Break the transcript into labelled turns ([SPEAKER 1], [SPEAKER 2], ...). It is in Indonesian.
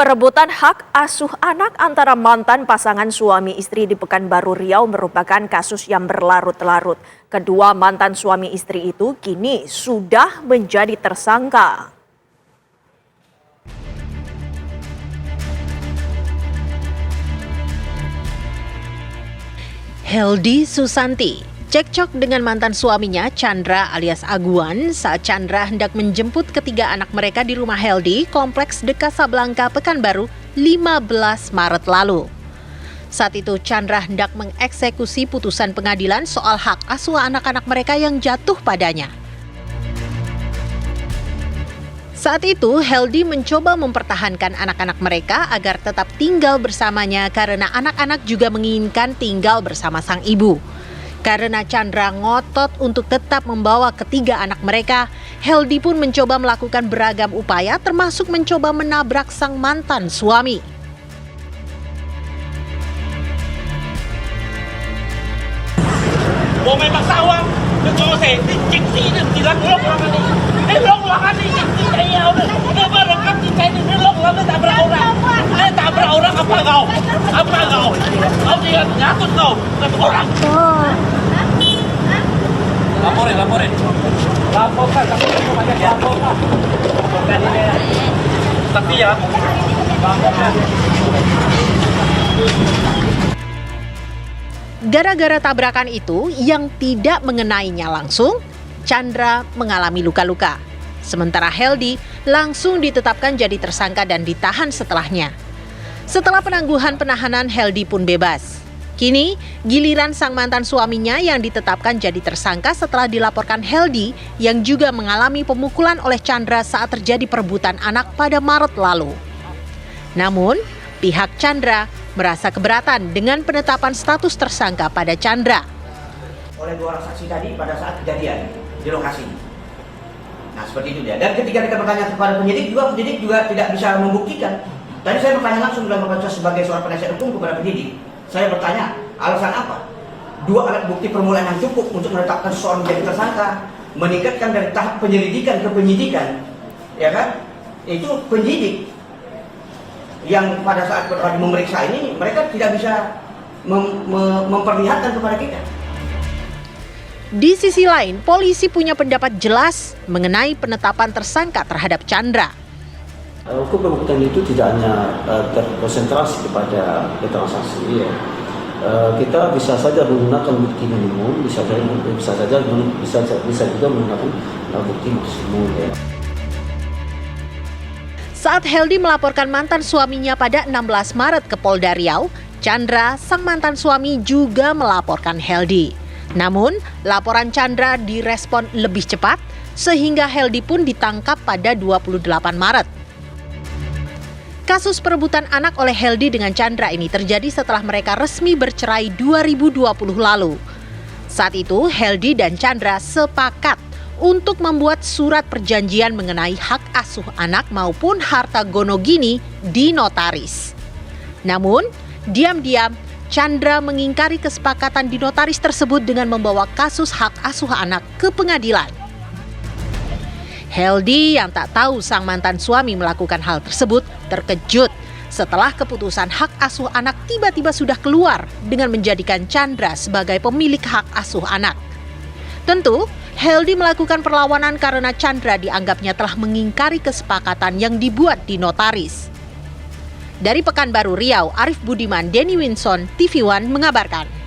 [SPEAKER 1] Perebutan hak asuh anak antara mantan pasangan suami istri di Pekanbaru Riau merupakan kasus yang berlarut-larut. Kedua mantan suami istri itu kini sudah menjadi tersangka.
[SPEAKER 2] Heldi Susanti cekcok dengan mantan suaminya Chandra alias Aguan saat Chandra hendak menjemput ketiga anak mereka di rumah Heldi, Kompleks De Kasablangka, Pekanbaru, 15 Maret lalu. Saat itu Chandra hendak mengeksekusi putusan pengadilan soal hak asuh anak-anak mereka yang jatuh padanya. Saat itu Heldi mencoba mempertahankan anak-anak mereka agar tetap tinggal bersamanya karena anak-anak juga menginginkan tinggal bersama sang ibu. Karena Chandra ngotot untuk tetap membawa ketiga anak mereka, Heldi pun mencoba melakukan beragam upaya termasuk mencoba menabrak sang mantan suami.
[SPEAKER 3] Laporin. Laporkan ini. Tapi ya.
[SPEAKER 2] Gara-gara tabrakan itu yang tidak mengenainya langsung, Chandra mengalami luka-luka. Sementara Heldi langsung ditetapkan jadi tersangka dan ditahan setelahnya. Setelah penangguhan penahanan, Heldi pun bebas. Kini, giliran sang mantan suaminya yang ditetapkan jadi tersangka setelah dilaporkan Heldi yang juga mengalami pemukulan oleh Chandra saat terjadi perebutan anak pada Maret lalu. Namun, pihak Chandra merasa keberatan dengan penetapan status tersangka pada Chandra.
[SPEAKER 4] Oleh dua orang saksi tadi pada saat kejadian di lokasi. Nah, seperti itu dia. Dan ketika kita bertanya kepada penyidik juga tidak bisa membuktikan. Tadi saya bertanya langsung dalam proses sebagai seorang penasihat hukum kepada penyidik. Saya bertanya, alasan apa? Dua alat bukti permulaan yang cukup untuk menetapkan seseorang menjadi tersangka, meningkatkan dari tahap penyelidikan ke penyidikan, ya kan? Itu penyidik yang pada saat memeriksa ini mereka tidak bisa memperlihatkan kepada kita.
[SPEAKER 2] Di sisi lain, polisi punya pendapat jelas mengenai penetapan tersangka terhadap Chandra.
[SPEAKER 5] Hukum pembuktian itu tidak hanya terkonsentrasi kepada keterangan saksi. Ya. Kita bisa saja menggunakan bukti minimum, bisa juga menggunakan bukti maksimum. Ya.
[SPEAKER 2] Saat Heldi melaporkan mantan suaminya pada 16 Maret ke Polda Riau, Chandra, sang mantan suami, juga melaporkan Heldi. Namun, laporan Chandra direspon lebih cepat, sehingga Heldi pun ditangkap pada 28 Maret. Kasus perebutan anak oleh Heldi dengan Chandra ini terjadi setelah mereka resmi bercerai 2020 lalu. Saat itu, Heldi dan Chandra sepakat untuk membuat surat perjanjian mengenai hak asuh anak maupun harta gonogini di notaris. Namun, diam-diam Chandra mengingkari kesepakatan di notaris tersebut dengan membawa kasus hak asuh anak ke pengadilan. Heldi yang tak tahu sang mantan suami melakukan hal tersebut terkejut setelah keputusan hak asuh anak tiba-tiba sudah keluar dengan menjadikan Chandra sebagai pemilik hak asuh anak. Tentu, Heldi melakukan perlawanan karena Chandra dianggapnya telah mengingkari kesepakatan yang dibuat di notaris. Dari Pekanbaru Riau, Arif Budiman, Denny Winson, TV One mengabarkan.